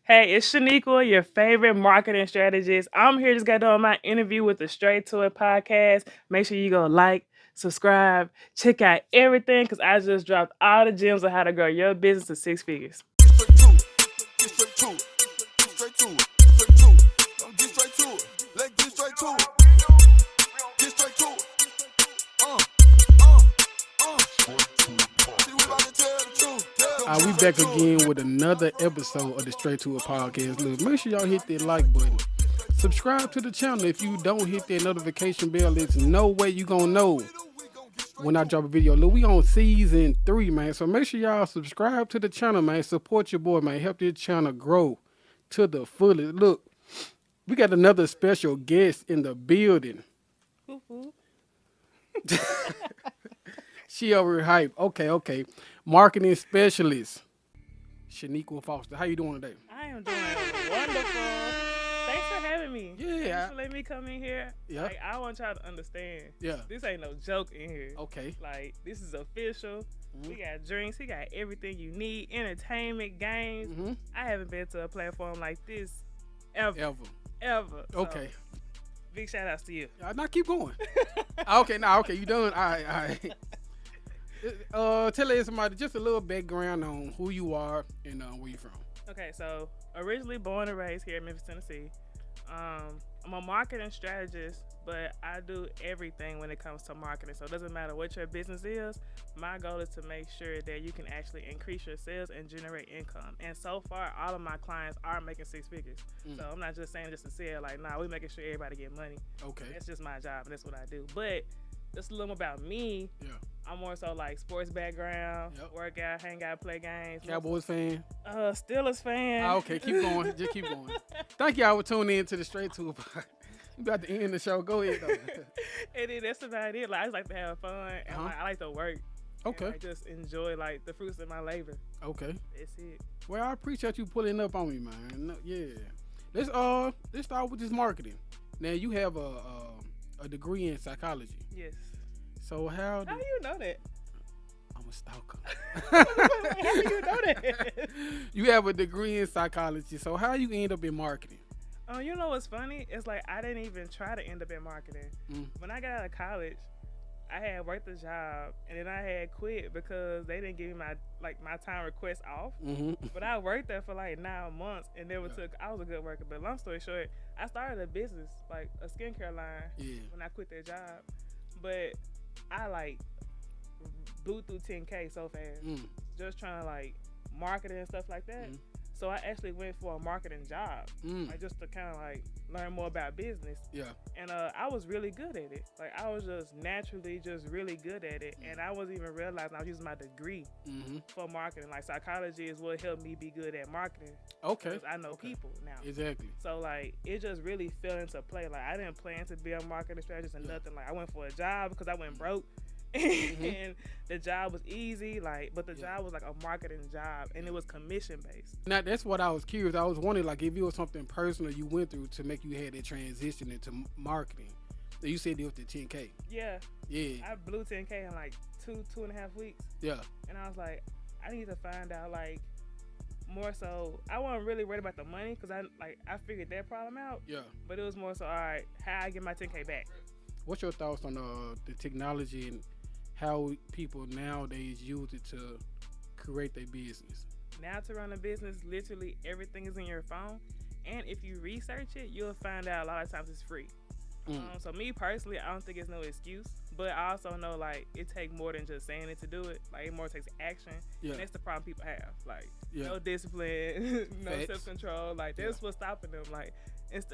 Hey, it's Shenequa, your favorite marketing strategist. I'm here just got done my interview with the Straight to It podcast. Make sure you go like, subscribe, check out everything because I just dropped all the gems on how to grow your business to six figures. We back again with another episode of the Straight to It podcast. Look, make sure y'all hit that like button. Subscribe to the channel. If you don't hit that notification bell, there's no way you gonna know when I drop a video. Look, we on season 3, man. So make sure y'all subscribe to the channel, man. Support your boy, man. Help this channel grow to the fullest. Look, we got another special guest in the building. She over here hype. Okay. Marketing specialist, Shenequa Foster. How you doing today? I am doing wonderful. Thanks for having me. Yeah. Thanks for letting me come in here. Yeah. Like, I want y'all to understand. Yeah. This ain't no joke in here. Okay. Like, this is official. We got drinks. We got everything you need. Entertainment, games. I haven't been to a platform like this ever. Okay. So, big shout outs to you. Now keep going. Okay. You done? All right. Tell somebody just a little background on who you are and where you from. Okay, so originally born and raised here in Memphis, Tennessee. I'm a marketing strategist, but I do everything when it comes to marketing. So it doesn't matter what your business is. My goal is to make sure that you can actually increase your sales and generate income. And so far, all of my clients are making six figures. So I'm not just saying just to sell. Like, nah, we making sure everybody get money. Okay. That's just my job, and that's what I do. But just a little about me. Yeah. I'm more so like sports background, work out, hang out, play games. Cowboys fan? Steelers fan. Okay, keep going. Just keep going. Thank y'all for tuning in to the Straight to It. We about to end the show. Go ahead, though. And then that's about it. Like, I just like to have fun, and like, I like to work. Okay. And, like, just enjoy like the fruits of my labor. Okay. That's it. Well, I appreciate you pulling up on me, man. Yeah. Let's start with this marketing. Now you have a degree in psychology. Yes. So how do you know that? I'm a stalker. How do you know that? You have a degree in psychology. So how you end up in marketing? You know what's funny? It's like I didn't even try to end up in marketing. When I got out of college, I had worked a job and then I had quit because they didn't give me my time request off. But I worked there for like 9 months and never took. I was a good worker. But long story short, I started a business, like a skincare line, when I quit that job. But I like blew through 10K so fast, just trying to like market it and stuff like that. So I actually went for a marketing job, like just to kind of like learn more about business. Yeah. And I was really good at it. Like I was just naturally just really good at it, and I wasn't even realizing I was using my degree for marketing. Like psychology is what helped me be good at marketing. Okay. Because I know people now. Exactly. So like it just really fell into play. Like I didn't plan to be a marketing strategist or nothing. Like I went for a job because I went broke. And the job was easy, like, but the job was like a marketing job, and it was commission based. Now that's what I was curious. I was wondering, like, if it was something personal you went through to make you had that transition into marketing. So you said it was the 10K. Yeah. I blew 10K in like 2.5 weeks. Yeah. And I was like, I need to find out like more so. I wasn't really worried about the money because I figured that problem out. Yeah. But it was more so, all right, how I get my 10K back. What's your thoughts on the technology and how people nowadays use it to create their business? Now to run a business, literally everything is in your phone. And if you research it, you'll find out a lot of times it's free. So me personally, I don't think it's no excuse. But I also know like it takes more than just saying it to do it. Like it more takes action. Yeah. And that's the problem people have. Like no discipline, no self-control. Like that's what's stopping them. Like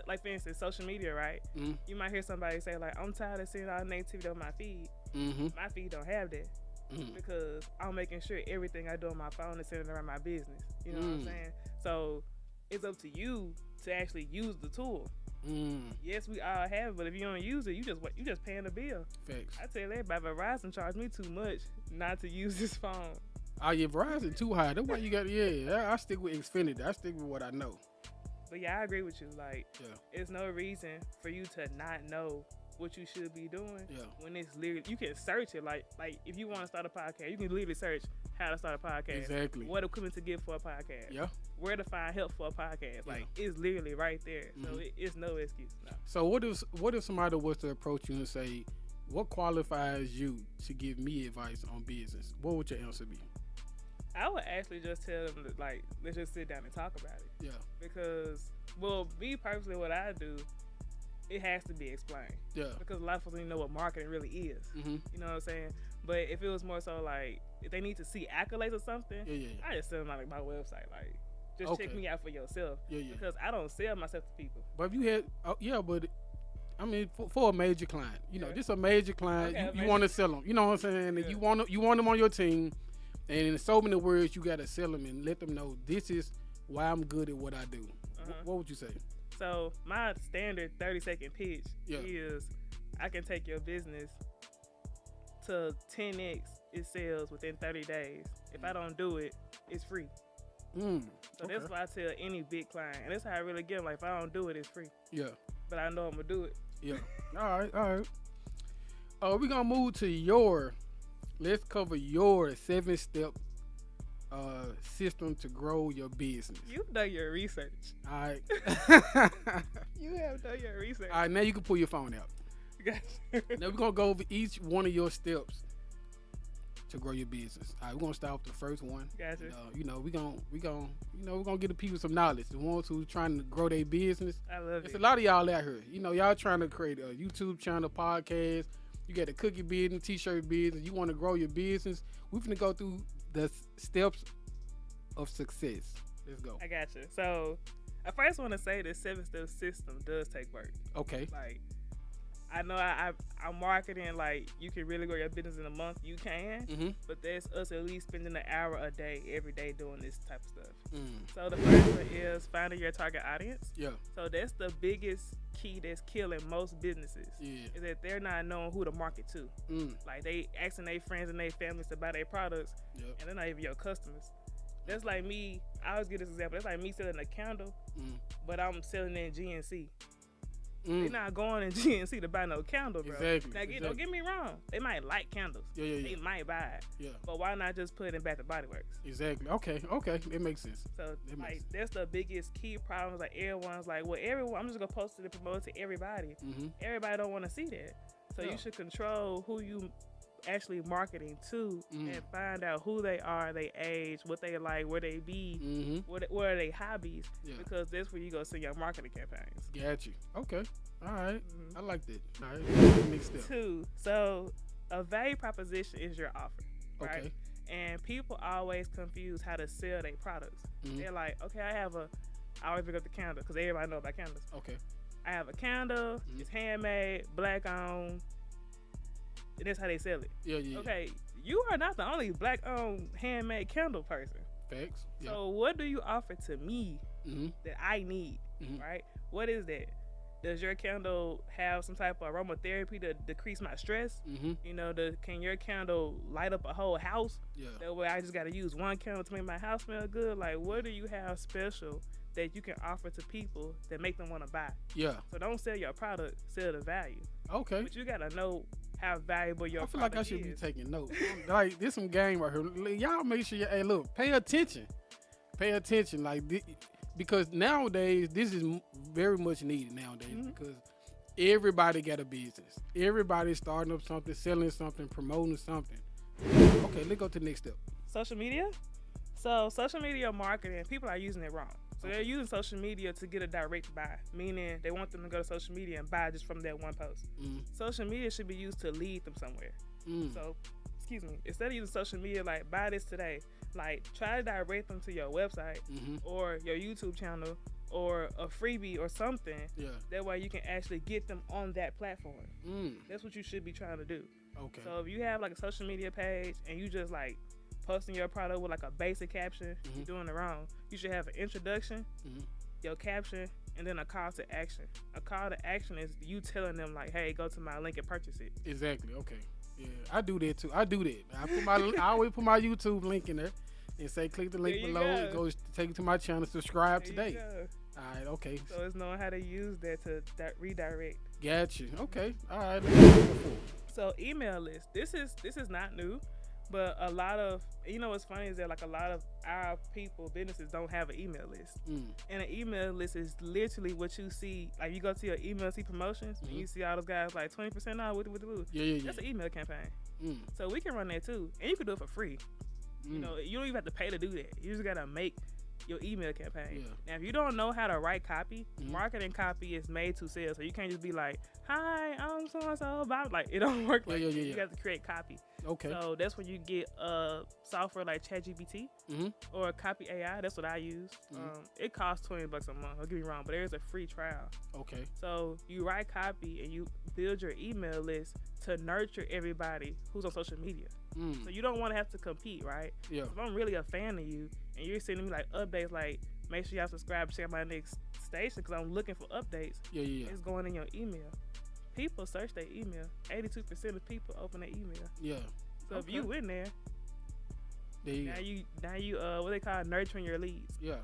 like for instance, social media, right? You might hear somebody say like, I'm tired of seeing all negativity on my feed. My feed don't have that because I'm making sure everything I do on my phone is centered around my business. You know what I'm saying? So it's up to you to actually use the tool. Yes, we all have it, but if you don't use it, you just paying the bill. Facts. I tell everybody, Verizon charged me too much not to use this phone. Oh yeah, Verizon too high. That's why you got I stick with Xfinity. I stick with what I know. But yeah, I agree with you. Like, it's no reason for you to not know what you should be doing. Yeah. When it's literally, you can search it. Like if you want to start a podcast, you can literally search how to start a podcast. Exactly. What equipment to get for a podcast. Yeah. where to find help for a podcast. Like, it's literally right there. So it's no excuse. No. So what if somebody was to approach you and say, what qualifies you to give me advice on business? What would your answer be? I would actually just tell them that, like, let's just sit down and talk about it. Yeah. Because, well, me personally, what I do, it has to be explained. Yeah. Because a lot of folks don't know what marketing really is. You know what I'm saying? But if it was more so like, if they need to see accolades or something, I just send them like my website. Like, just check me out for yourself. Because I don't sell myself to people. But if you had, but I mean, for a major client, you know, just a major client, you want to sell them. You know what I'm saying? And you want them on your team. And in so many words, you got to sell them and let them know this is why I'm good at what I do. What would you say? So my standard 30-second pitch is I can take your business to 10x its sales within 30 days. If I don't do it, it's free. So that's why I tell any big client. And that's how I really get them. Like, if I don't do it, it's free. Yeah. But I know I'm going to do it. Yeah. All right. We're going to move to let's cover your 7-step system to grow your business. You've done your research. All right. You have done your research. All right, now you can pull your phone out. Now we're going to go over each one of your steps to grow your business. All right, we're going to start with the first one. Gotcha. We're going to give the people some knowledge. The ones who are trying to grow their business. I love it. There's a lot of y'all out here. Y'all trying to create a YouTube channel, podcast. You got a cookie business, t-shirt business. You want to grow your business. We're going to go through the steps of success. Let's go. I got you. So I first want to say the 7-step system does take work. Okay. Like, I know I'm marketing, like, you can really grow your business in a month. You can. But there's us at least spending an hour a day, every day doing this type of stuff. So the first one is finding your target audience. Yeah. So that's the biggest key that's killing most businesses. Is that they're not knowing who to market to. Like, they asking their friends and their families to buy their products, and they're not even your customers. That's like me. I always give this example. That's like me selling a candle, but I'm selling it in GNC. They're not going in GNC to buy no candle, bro. Exactly. Now, don't get me wrong. They might like candles. They might buy it. Yeah. But why not just put it in Bath and Body Works? Exactly. Okay. It makes sense. So, that's the biggest key problem. Like, everyone's like, well, I'm just going to post it and promote it to everybody. Everybody don't want to see that. So, you should control who you actually marketing to and find out who they are, their age, what they like, where they be, what are their hobbies, because that's where you go see your marketing campaigns. Got you. Okay. All right. I like that. All right. Next step. 2. So a value proposition is your offer, right? Okay. And people always confuse how to sell their products. They're like, okay, I always pick up the candle because everybody know about candles. Okay. I have a candle, it's handmade, black owned, and that's how they sell it. Yeah. Okay, you are not the only black-owned handmade candle person. Facts. Yeah. So what do you offer to me that I need, right? What is that? Does your candle have some type of aromatherapy to decrease my stress? Can your candle light up a whole house? Yeah. That way I just got to use one candle to make my house smell good? Like, what do you have special that you can offer to people that make them want to buy? Yeah. So don't sell your product, sell the value. Okay. But you got to know how valuable your product is. I feel like I should be taking notes. Like, this some game right here. Y'all make sure pay attention. Pay attention. Like, because nowadays, this is very much needed nowadays because everybody got a business. Everybody's starting up something, selling something, promoting something. Okay, let's go to the next step. Social media. So social media marketing, people are using it wrong. So they're using social media to get a direct buy, meaning they want them to go to social media and buy just from that one post. Social media should be used to lead them somewhere. So, instead of using social media like, buy this today, like, try to direct them to your website or your YouTube channel or a freebie or something. Yeah. That way you can actually get them on that platform. That's what you should be trying to do. Okay. So if you have like a social media page and you just like posting your product with like a basic caption, you're doing it wrong. You should have an introduction, your caption, and then a call to action. A call to action is you telling them like, hey, go to my link and purchase it. Exactly. Okay. Yeah, I do that too. I always put my YouTube link in there and say click the link below. It goes take you to my channel. Subscribe today. All right. Okay. So it's knowing how to use that to redirect. Got you. Okay. All right. So email list. This is not new. But a lot of, what's funny is that like a lot of our businesses don't have an email list. And an email list is literally what you see. Like you go to your email, see promotions, and you see all those guys like 20% off. Yeah. That's an email campaign. So we can run that too, and you can do it for free. You don't even have to pay to do that. You just gotta make your email campaign. Yeah. Now, if you don't know how to write copy, marketing copy is made to sell. So you can't just be like, "Hi, I'm so and so." Like it don't work like that. You have to create copy. Okay. So that's when you get software like ChatGPT or Copy AI. That's what I use. It costs $20 a month. Don't get me wrong, but there's a free trial. Okay. So you write copy and you build your email list to nurture everybody who's on social media. So you don't want to have to compete, right? Yeah. If I'm really a fan of you and you're sending me like updates, like make sure y'all subscribe, check out my next station because I'm looking for updates. Yeah. It's going in your email. People search their email. 82% of people open their email. Yeah. So if you in there, now you what they call nurturing your leads. Yeah.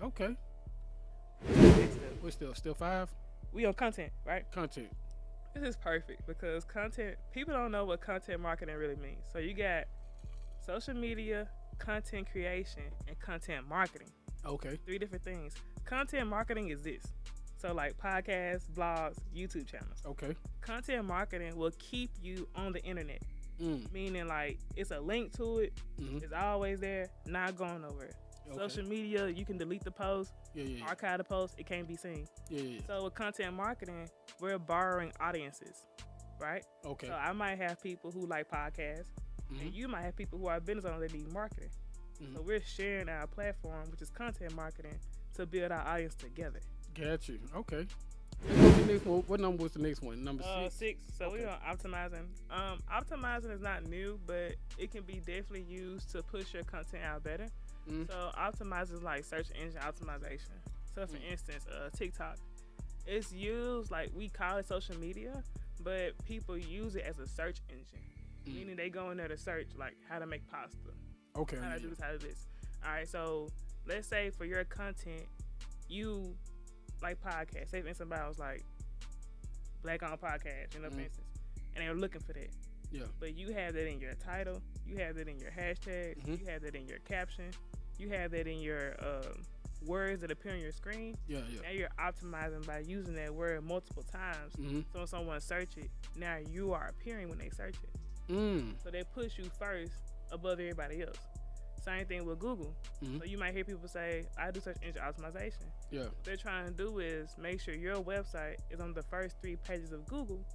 Okay. We're still 5? We on content, right? Content. This is perfect because people don't know what content marketing really means. So you got social media, content creation, and content marketing. Okay. 3 different things. Content marketing is this. So like podcasts, blogs, YouTube channels. Okay. Content marketing will keep you on the internet. Meaning like it's a link to it. It's always there, not going nowhere. Okay. Social media, you can delete the post, archive the post, it can't be seen. So with content marketing, we're borrowing audiences, right? Okay. So I might have people who like podcasts, and you might have people who are business owners that need marketing. So we're sharing our platform, which is content marketing, to build our audience together. Got you. Okay. What's the next one? What number was the next one? Number 6? 6. So we're on optimizing. Optimizing is not new, but it can be definitely used to push your content out better. So optimizing is like search engine optimization. So for instance, TikTok, it's used like we call it social media, but people use it as a search engine, meaning they go in there to search like how to make pasta. Okay. How to do this, how to do this. All right. So let's say for your content, you like podcasts. Say for instance, somebody was like Black on podcast, for instance, and they were looking for that. Yeah. But you have that in your title, you have that in your hashtags, you have that in your caption, you have that in your words that appear on your screen. Yeah. Now you're optimizing by using that word multiple times. So when someone search it, now you are appearing when they search it. So they push you first above everybody else. Same thing with Google. So you might hear people say, I do search engine optimization. Yeah. What they're trying to do is make sure your website is on the first 3 pages of Google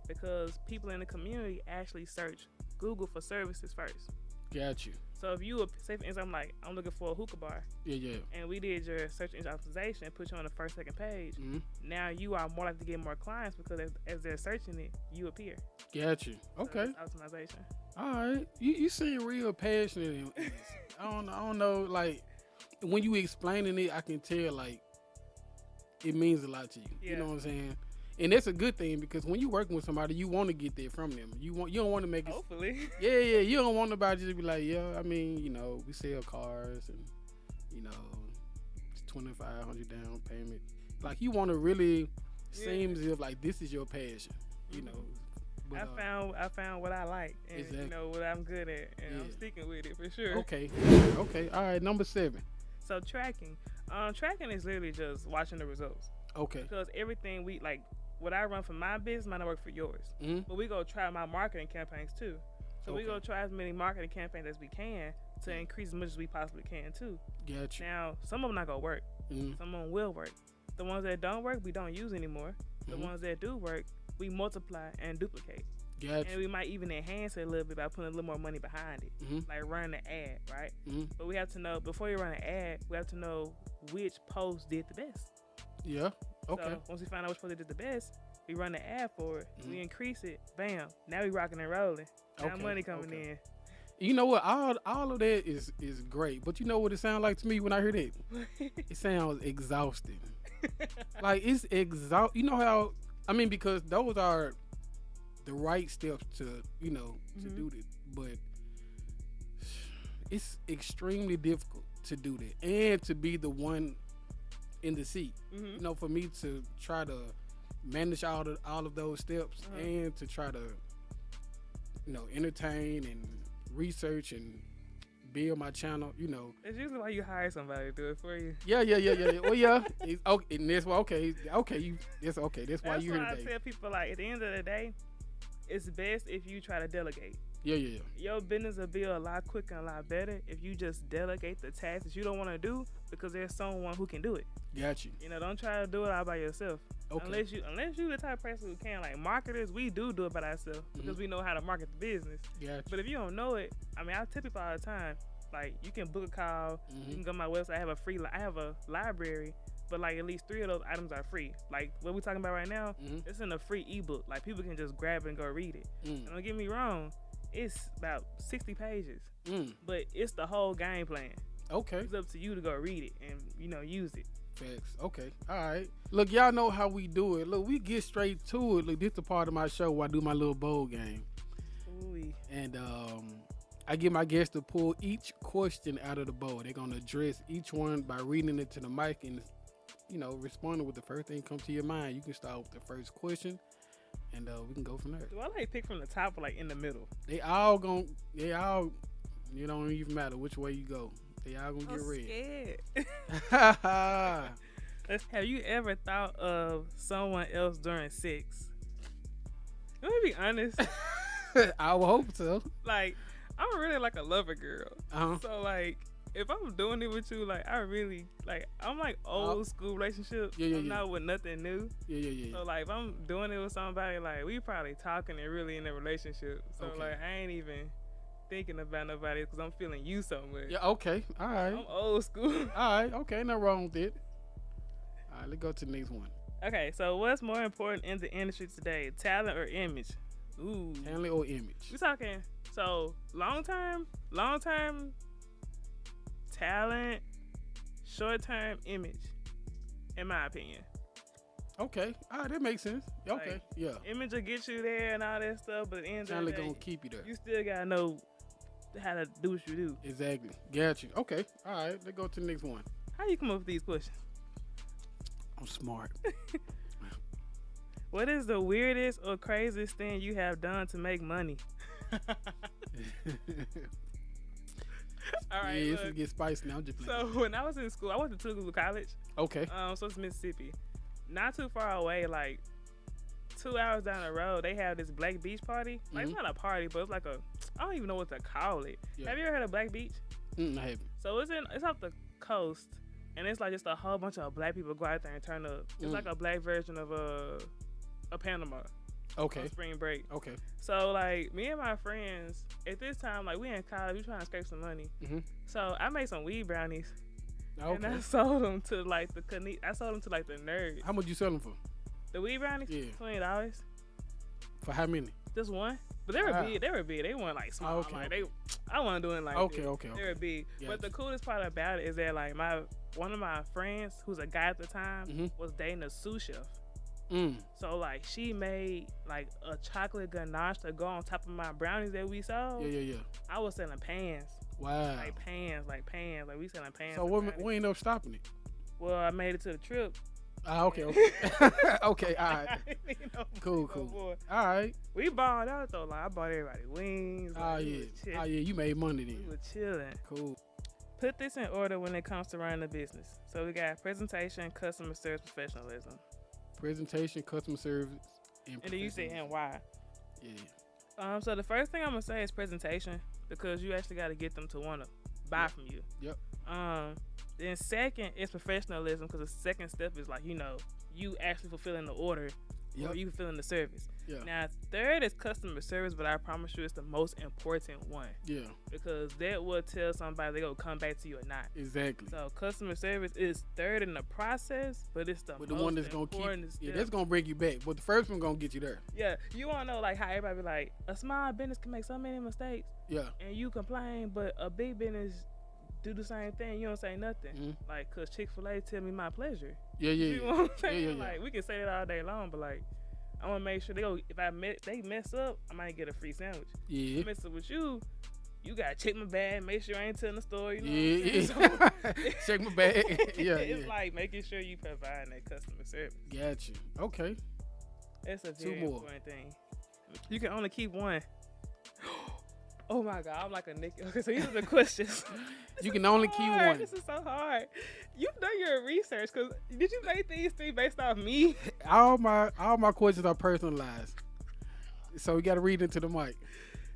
because people in the community actually search Google for services first. Got you. So if you say for instance, I'm looking for a hookah bar. Yeah. And we did your search engine optimization, put you on the first, second page. Now you are more likely to get more clients because as they're searching it, you appear. Got you. Okay. So optimization. All right. You seem real passionate. I don't know. Like when you explaining it, I can tell like it means a lot to you. Yeah. You know what I'm saying? And that's a good thing because when you're working with somebody, you want to get that from them. You don't want to make it. Hopefully. Yeah. You don't want nobody just to be like, yeah. I mean, we sell cars and it's $2,500 down payment. Like you want to really seem as if like this is your passion. But, I found what I like and exactly. what I'm good at, and I'm sticking with it for sure. Okay. All right. Number 7. So tracking is literally just watching the results. Okay. Because everything what I run for my business might not work for yours. But we go try my marketing campaigns too. So we go try as many marketing campaigns as we can to increase as much as we possibly can too. Gotcha. Now, some of them not gonna work. Some of them will work. The ones that don't work, we don't use anymore. The ones that do work, we multiply and duplicate. Gotcha. And we might even enhance it a little bit by putting a little more money behind it, like running an ad, right? But we have to know, before you run an ad, we have to know which post did the best. Yeah. Okay. So once we find out which post did the best, we run the ad for it. We increase it. Bam. Now we rocking and rolling. Now money coming in. You know what? All of that is great. But you know what it sounds like to me when I hear that? It sounds exhausting. Like it's You know how? I mean, because those are the right steps to to do this, but it's extremely difficult to do that and to be the one in the seat. For me to try to manage all of those steps and to try to entertain and research and build my channel, you know. It's usually why you hire somebody to do it for you. Yeah. Well, yeah. It's, okay, and that's why. Okay. That's okay. That's why you're here today. I tell people, like, at the end of the day, it's best if you try to delegate. Yeah. Your business will be a lot quicker and a lot better if you just delegate the tasks that you don't want to do because there's someone who can do it. Got you. You know, don't try to do it all by yourself. Okay. Unless you the type of person who can. Like marketers, we do it by ourselves because we know how to market the business. Gotcha. But if you don't know it, I mean, I tell people all the time, like, you can book a call, you can go to my website. I have a library, but like at least 3 of those items are free. Like what we're talking about right now, it's in a free ebook. Like people can just grab it and go read it. And don't get me wrong, it's about 60 pages, but it's the whole game plan. Okay. It's up to you to go read it and, you know, use it. Facts. Okay. All right. Look, y'all know how we do it. Look, we get straight to it. Look, this is the part of my show where I do my little bowl game. Ooh. And I get my guests to pull each question out of the bowl. They're going to address each one by reading it to the mic and, you know, responding with the first thing that comes to your mind. You can start with the first question, and we can go from there. Do I like pick from the top or like in the middle? It don't even matter which way you go. They all gonna get read. Scared. Have you ever thought of someone else during sex? Let me be honest. I would hope so. Like, I'm really like a lover girl. So like, if I'm doing it with you, like, I really like. I'm like old school relationship. I'm not with nothing new. Yeah. So like, if I'm doing it with somebody, like, we probably talking and really in a relationship. So like, I ain't even thinking about nobody because I'm feeling you so much. Yeah, okay. All right. I'm old school. All right, okay. Nothing wrong with it. All right, let's go to the next one. Okay, so what's more important in the industry today, talent or image? Ooh. Talent or image? We're talking, so long term, talent, short term, image, in my opinion. Okay, all right, that makes sense. Okay, like, yeah. Image will get you there and all that stuff, but at the end of the Talent day, gonna keep you there. You still gotta know how to do what you do. Exactly. Got you. Okay. All right. Let's go to the next one. How you come up with these questions? I'm smart. What is the weirdest or craziest thing you have done to make money? All right. Yeah, this will get spicy now. I'm just playing. So when I was in school, I went to Tougaloo College. Okay. So it's Mississippi. Not too far away, like 2 hours down the road, they have this Black Beach party. Like, it's not a party, but it's like I don't even know what to call it. Yeah. Have you ever heard of Black Beach? I haven't. So it's off the coast, and it's like just a whole bunch of black people go out there and turn up. It's like a black version of a Panama. Okay. On spring break. Okay. So like me and my friends at this time, like we in college, we trying to scrape some money. So I made some weed brownies. Okay. And I sold them to like the nerds. How much you sell them for? The weed brownies? Yeah. $20. For how many? Just one. But they were big. They weren't like small. Okay. Like I wasn't doing like okay, this. Okay. They were big. Gotcha. But the coolest part about it is that like one of my friends, who's a guy at the time, was dating a sous chef. So like she made like a chocolate ganache to go on top of my brownies that we sold. Yeah. I was selling pans. Wow. Like pans. Like we selling pans. So we ended up stopping it? Well, I made it to the trip. Okay. Okay, all right. Cool. All right. We balled out though. Like I bought everybody wings. Like, yeah, you made money then. We were chilling. Cool. Put this in order when it comes to running a business. So we got presentation, customer service, professionalism. Presentation, customer service, and then you say and why. Yeah. So the first thing I'm gonna say is presentation, because you actually got to get them to want to buy from you. Yep. Then second is professionalism, because the second step is like, you actually fulfilling the order, or you fulfilling the service. Yeah. Now third is customer service, but I promise you it's the most important one. Yeah. Because that will tell somebody they gonna come back to you or not. Exactly. So customer service is third in the process, but it's the one that's gonna keep. Yeah, that's gonna bring you back. But the first one gonna get you there. Yeah. You wanna know like how everybody be like, a small business can make so many mistakes. Yeah. And you complain, but a big business do the same thing. You don't say nothing. Like, cause Chick-fil-A tell me my pleasure. Yeah. You know what I'm saying? Yeah. Like we can say that all day long, but like, I want to make sure they mess up, I might get a free sandwich. Yeah. If I mess up with you gotta check my bag, make sure I ain't telling the story. You know what I'm saying? Check my bag. It's like making sure you provide that customer service. Got you. Okay. That's a very important thing. You can only keep one. Oh my God, I'm like a Nicki. Okay, so these are the questions. You can only keep one. This is so hard. You've done your research, because did you make these three based off me? All my questions are personalized. So we got to read into the mic.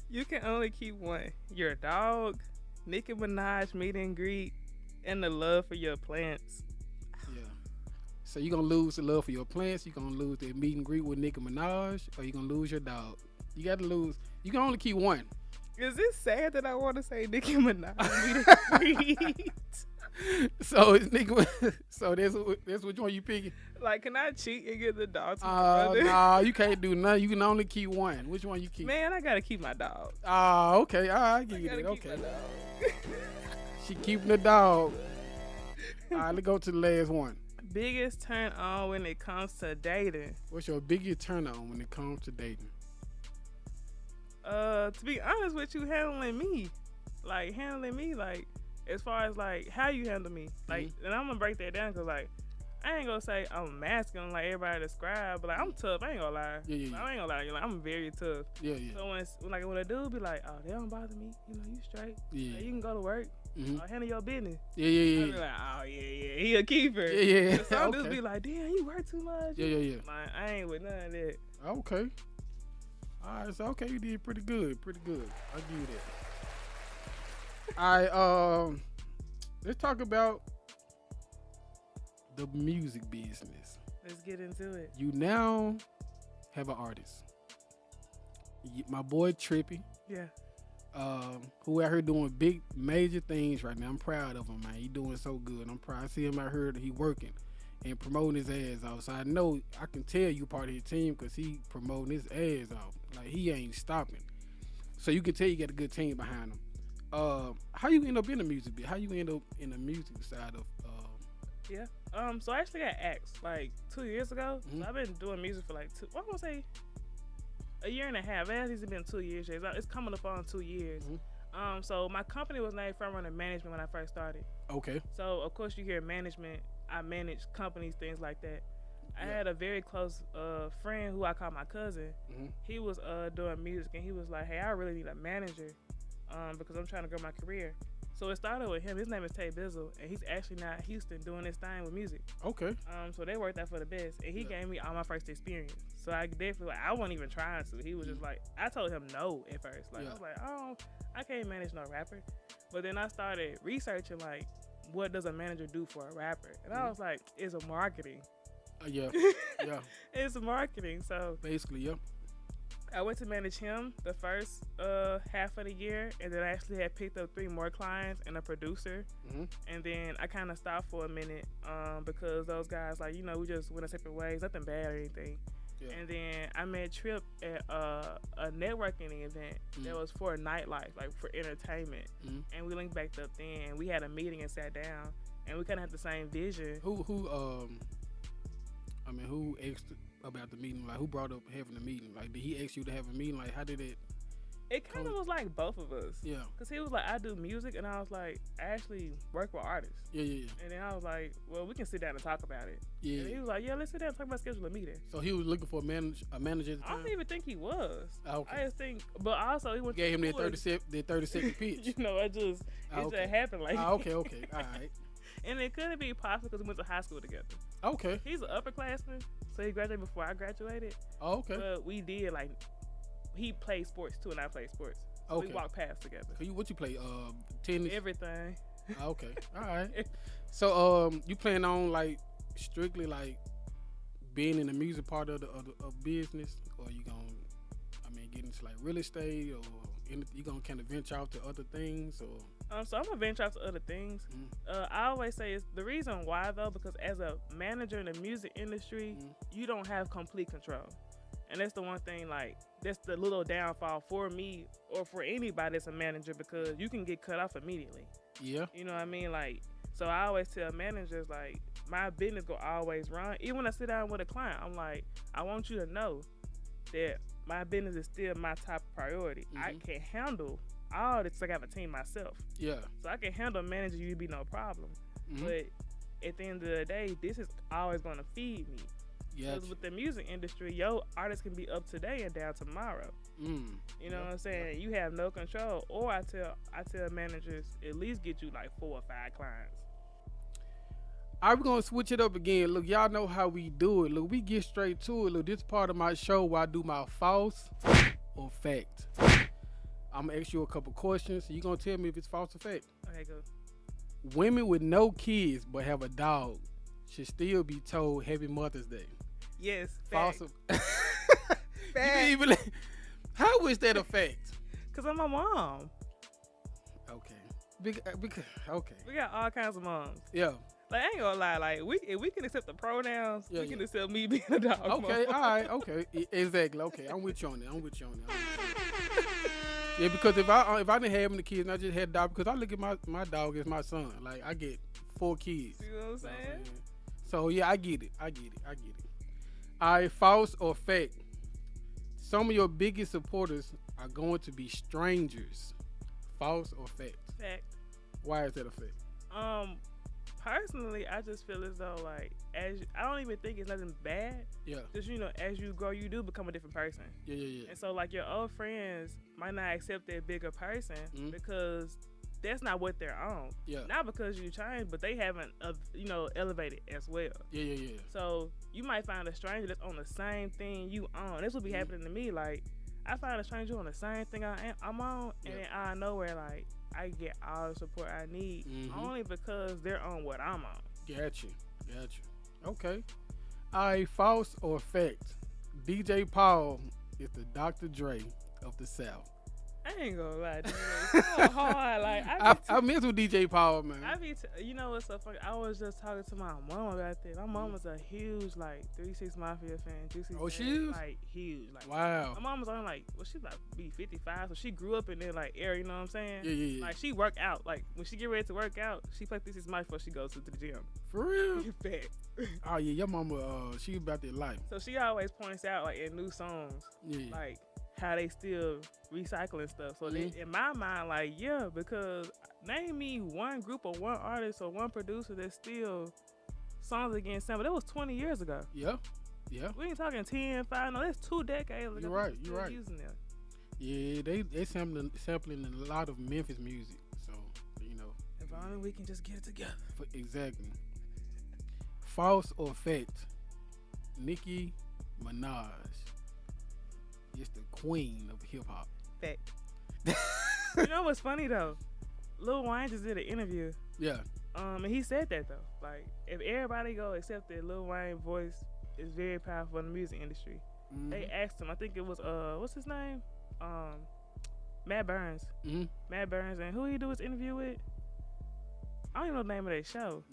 You can only keep one. Your dog, Nicki Minaj meet and greet, and the love for your plants. Yeah. So you're going to lose the love for your plants, you're going to lose the meet and greet with Nicki Minaj, or you're going to lose your dog. You got to lose. You can only keep one. Is it sad that I want to say Nicki Minaj meet and greet? So it's Nicki. So that's which one you picking? Like, can I cheat and get the dog to my brother? Nah, you can't do nothing. You can only keep one. Which one you keep? Man, I gotta keep my dog. Okay. All right, I give you that. Okay. She keeping the dog. All right, let's go to the last one. Biggest turn on when it comes to dating. What's your biggest turn on when it comes to dating? To be honest with you, handling me, like as far as like how you handle me, like, and I'm gonna break that down, because like I ain't gonna say I'm masculine like everybody describe, but like I'm tough. I ain't gonna lie. Yeah. I ain't gonna lie. Like, I'm very tough. Yeah. So when a dude be like, oh, they don't bother me, you straight. Yeah. Like, you can go to work. Handle your business. Yeah. I be like, oh yeah, he a keeper. Yeah. Some dudes be like, damn, you work too much. Yeah. Like, I ain't with none of that. Okay. All right, so okay, you did pretty good. I'll give you that. All right, let's talk about the music business. Let's get into it. You now have an artist. My boy Trippy. Yeah. Who out here doing big major things right now. I'm proud of him, man. He doing so good. I'm proud. I see him out here that he working and promoting his ass off. So I know I can tell you part of his team, because he promoting his ass off. Like, he ain't stopping. So you can tell you got a good team behind him. How you end up in the music bit? How you end up in the music side of Yeah. So I actually got asked like 2 years ago. So I've been doing music for like I'm gonna say a year and a half. It hasn't been 2 years yet. It's coming up on 2 years. So my company was named Front Runner Management when I first started. Okay. So of course you hear management. I manage companies, things like that. I had a very close friend who I call my cousin. He was doing music, and he was like, hey, I really need a manager because I'm trying to grow my career. So it started with him. His name is Tay Bizzle, and he's actually now in Houston doing this thing with music. Okay. So they worked out for the best, and he gave me all my first experience. So I definitely, I wasn't even trying to. He was just like, I told him no at first. Like, I was like, oh, I can't manage no rapper. But then I started researching, like, what does a manager do for a rapper? And I was like, it's a marketing. Yeah. It's marketing. So basically, yeah. I went to manage him the first half of the year, and then I actually had picked up 3 more clients and a producer. And then I kind of stopped for a minute because those guys, like, we just went our separate ways, nothing bad or anything. And then I met Trip at a networking event that was for nightlife, like for entertainment. And we linked back up then, and we had a meeting and sat down, and we kind of had the same vision. Who asked about the meeting? Like, who brought up having a meeting? Like, did he ask you to have a meeting? Like, how did it? It kind of was like both of us. Yeah. Because he was like, I do music, and I was like, I actually work with artists. Yeah. And then I was like, well, we can sit down and talk about it. Yeah. And he was like, yeah, let's sit down and talk about scheduling a meeting. So he was looking for a manager at the time? I don't even think he was. Okay. I just think, but also he went gave him that 30-second pitch. it just happened like that. Okay. All right. And it couldn't be possible because we went to high school together. Okay. He's an upperclassman, so he graduated before I graduated. Okay. But we did, like, he played sports too, and I played sports. So okay. We walked past together. What you play? Tennis? Everything. Okay. All right. So you plan on, like, strictly, like, being in the music part of business, or you gonna, get into like real estate, or you gonna kind of venture out to other things, or? So I'm gonna venture out to other things. I always say it's the reason why though, because as a manager in the music industry, you don't have complete control, and that's the one thing. Like, that's the little downfall for me or for anybody that's a manager, because you can get cut off immediately. Yeah. You know what I mean? Like, so I always tell managers, like, my business go always run. Even when I sit down with a client, I'm like, I want you to know that my business is still my top priority. I can handle all this. I got a team myself. Yeah. So I can handle managing you, be no problem. But at the end of the day, this is always going to feed me. Because with the music industry, your artist can be up today and down tomorrow. You know what I'm saying? You have no control. Or I tell managers, at least get you like 4 or 5 clients. All right, we're going to switch it up again. Look, y'all know how we do it. Look, we get straight to it. Look, this part of my show where I do my false or fact. I'm going to ask you a couple questions. So you're going to tell me if it's false or fact. Okay, good. Women with no kids but have a dog should still be told Happy Mother's Day. Yes, false fact. or fact. How is that a fact? Because I'm a mom. Okay. Okay. We got all kinds of moms. Yeah. Like, I ain't gonna lie, like, if we can accept the pronouns, we can accept me being a dog. Okay, all right, okay. Exactly, okay. I'm with you on that. Yeah, because if I didn't have any kids and I just had a dog, because I look at my dog as my son. Like, I get 4 kids. You know what I'm saying? So, yeah, I get it. All right, false or fact? Some of your biggest supporters are going to be strangers. False or fact? Fact. Why is that a fact? Personally, I just feel as though, like, I don't even think it's nothing bad. Yeah. Just, as you grow, you do become a different person. Yeah. And so, like, your old friends might not accept that bigger person because that's not what they're on. Yeah. Not because you changed, but they haven't, elevated as well. Yeah. So you might find a stranger that's on the same thing you on. This will be happening to me. Like, I find a stranger on the same thing I'm on, and then out of nowhere, like, I get all the support I need only because they're on what I'm on. Gotcha. Okay. All right, false or fact? DJ Paul is the Dr. Dre of the South. I ain't gonna lie, dude. It's so hard. Like, I miss with DJ Paul, man. You know what's so funny? I was just talking to my mom about that. My mom was a huge, like, 3-6 Mafia fan. Juicy fan, she is? Like, huge. Like, wow. My mom was only, like, she's like, be 55, so she grew up in that, like, area, you know what I'm saying? Yeah. Like, she work out. Like, when she get ready to work out, she play 3-6 Mafia before she goes to the gym. For real? Fact. Oh, yeah, your mama, she about that life. So she always points out, like, in new songs, like, how they still recycling stuff. So they, in my mind, like, yeah, because name me one group or one artist or one producer that still songs again sample. That was 20 years ago. Yeah. We ain't talking 10, 5, no, that's 2 decades ago. You're right. Using them. Yeah, they sampling a lot of Memphis music. So, If only we can just get it together. Exactly. False or fact? Nicki Minaj is the queen of hip hop. Fact. You know what's funny though? Lil Wayne just did an interview. Yeah. And he said that though. Like, if everybody go accept that Lil Wayne's voice is very powerful in the music industry. They asked him, I think it was what's his name? Matt Burns. Matt Burns, and who he do his interview with? I don't even know the name of that show.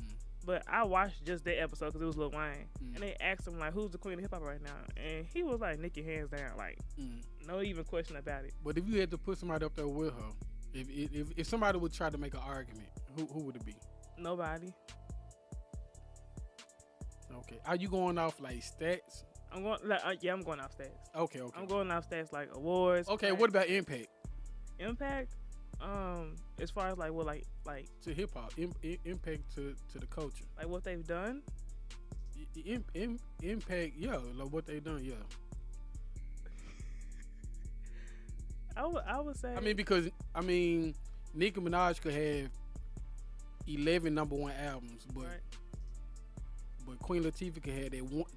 But I watched just that episode because it was Lil Wayne. And they asked him, like, who's the queen of hip-hop right now? And he was like, Nicki, hands down. Like, no even question about it. But if you had to put somebody up there with her, if somebody would try to make an argument, who would it be? Nobody. Okay. Are you going off, like, stats? I'm going off stats. Okay. I'm going off stats, like, awards. Okay, what about impact? Impact? As far as, like, what, like to hip hop, impact to the culture, like what they've done. Impact, yeah, like what they've done, yeah. I would say. Because Nicki Minaj could have 11 #1 albums, but Queen Latifah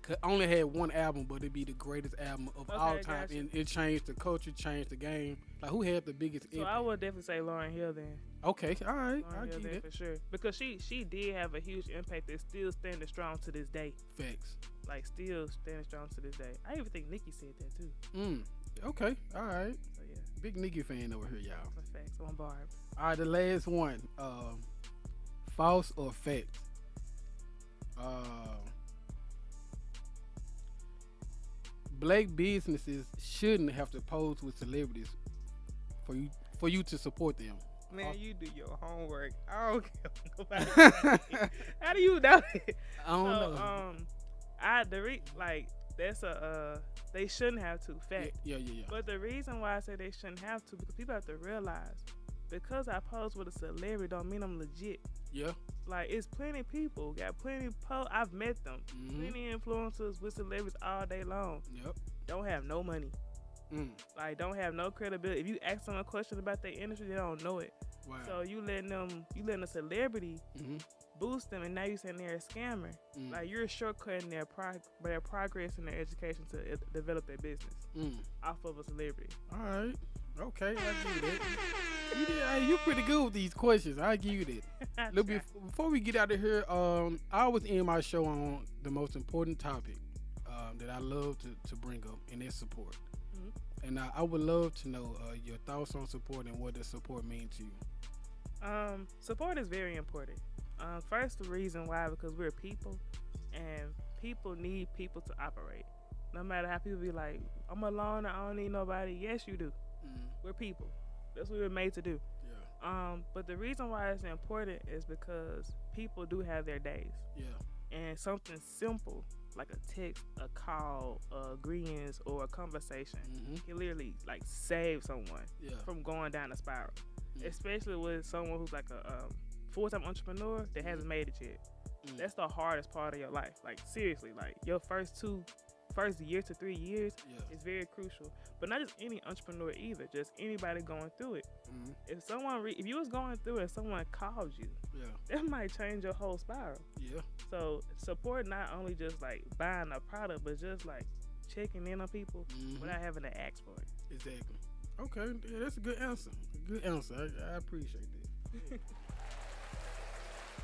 could only had one album, but it'd be the greatest album of all time, and it changed the culture, changed the game. Like, who had the biggest impact? So I would definitely say Lauryn Hill then. Okay, all right, I get it for sure, because she did have a huge impact that's still standing strong to this day. Facts. Like, still standing strong to this day. I even think Nicki said that too. Okay, all right. So yeah, big Nicki fan over here, y'all. That's facts. I'm on Barb. All right, the last one. False or fact? Black businesses shouldn't have to pose with celebrities for you to support them. Man, you do your homework. I don't care what nobody. How do you know it? I don't know. That's they shouldn't have to. Fact. Yeah. But the reason why I say they shouldn't have to, because people have to realize, because I pose with a celebrity don't mean I'm legit. Yeah. Like, it's plenty of people. Got plenty of I've met them. Plenty of influencers with celebrities all day long. Yep. Don't have no money. Like, don't have no credibility. If you ask them a question about their industry, they don't know it. Wow. So you letting a celebrity boost them, and now you saying they're a scammer. Like, you're shortcutting their progress and their education to develop their business off of a celebrity. All right. Okay, I give you that. You pretty good with these questions. I give you that. Look, before we get out of here, I always end my show on the most important topic that I love to bring up, and it's support. And I would love to know your thoughts on support and what does support mean to you. Support is very important. First, the reason why, because we're people, and people need people to operate. No matter how people be like, I'm alone, I don't need nobody. Yes, you do. We're people. That's what we're made to do. Yeah. But the reason why it's important is because people do have their days. Yeah. And something simple like a text, a call, greetings, or a conversation can literally like save someone from going down a spiral. Especially with someone who's like a full-time entrepreneur that hasn't made it yet. That's the hardest part of your life. Like, seriously, like your first year to 3 years is very crucial. But not just any entrepreneur either, just anybody going through it. If if you was going through it and someone called you, that might change your whole spiral. So support not only just like buying a product, but just like checking in on people without having to ask for it. Exactly. Okay, yeah, that's a good answer. I appreciate that.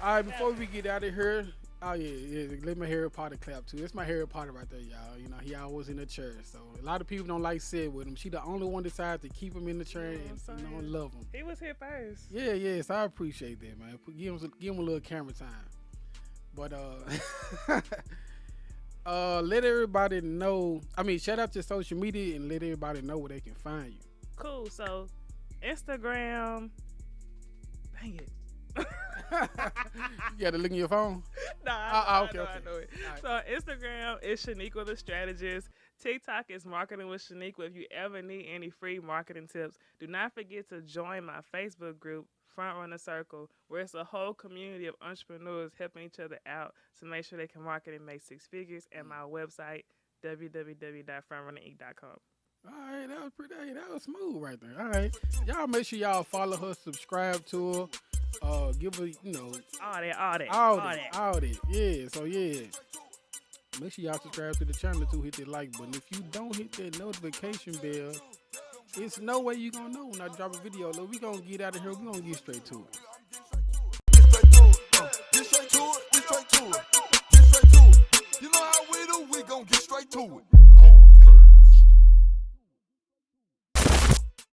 All right, before we get out of here, let my Harry Potter clap too. That's my Harry Potter right there, y'all. You know, he always in the chair. So a lot of people don't like sit with him. She the only one decides to keep him in the chair and love him. He was here first. Yeah, so I appreciate that, man. Give him a little camera time. But let everybody know. I mean, shout out to social media and let everybody know where they can find you. Cool. So Instagram. Dang it. You got to look in your phone? I know it. Right. So Instagram is Shenequa the Strategist. TikTok is Marketing with Shenequa. If you ever need any free marketing tips, do not forget to join my Facebook group, Front Runner Circle, where it's a whole community of entrepreneurs helping each other out to make sure they can market and make six figures, and my website, www.frontrunnerinc.com. All right, that was pretty. That was smooth right there. All right, y'all make sure y'all follow her, subscribe to her. Give her, all that. Yeah, so yeah. Make sure y'all subscribe to the channel too. Hit that like button. If you don't hit that notification bell, it's no way you gonna know when I drop a video. Look, we gonna get out of here. We gonna get straight to it. Get straight to it. You know how we do. We gonna get straight to it.